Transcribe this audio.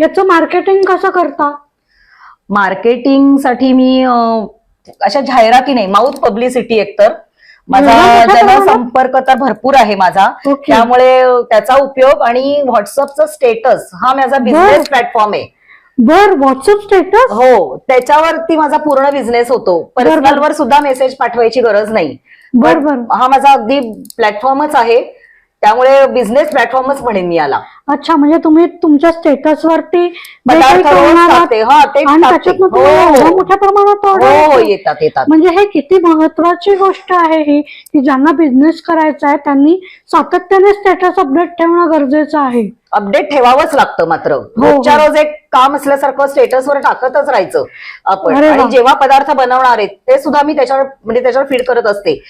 याचं मार्केटिंग कसं करता? मार्केटिंगसाठी मी अशा जाहिराती नाही, माउथ पब्लिसिटी एकतर माझा एवढा मोठा प्रमाणात? जनसंपर्क तर भरपूर आहे माझा. ओके. त्यामुळे त्याचा उपयोग आणि व्हॉट्सअपचा स्टेटस हा माझा बिझनेस प्लॅटफॉर्म आहे. बर, व्हॉट्सअप स्टेटस? हो, त्याच्यावरती माझा पूर्ण बिझनेस होतो. पर्सनल वर सुद्धा मेसेज पाठवायची गरज नाही. बर पण बर. हा माझा अगदी प्लॅटफॉर्मच आहे, त्यामुळे बिझनेस प्लॅटफॉर्मच म्हणेन मी याला. अच्छा, म्हणजे तुम्ही तुमच्या स्टेटस वरती जे काही पदार्थ रोज करणार आहात टाकते. हा, तेच आणि टाकते. त्याच्यातनं हो तुम्हाला एवढ्या हो मोठ्या प्रमाणात ऑर्डर हो, येतात. येतात येतात. म्हणजे हे किती महत्वाची गोष्ट आहे ही, की ज्यांना बिझनेस करायचा आहे त्यांनी सातत्याने स्टेटस अपडेट ठेवणं गरजेचं आहे. अपडेट ठेवावंच लागतं मात्र. रोजच्या रोज एक काम असल्यासारखं स्टेटसवर टाकतच राहायचं आपण. अरे वा. आणि जेव्हा पदार्थ बनवणार आहेत ते सुद्धा मी त्याच्यावर म्हणजे त्याच्यावर फीड करत असते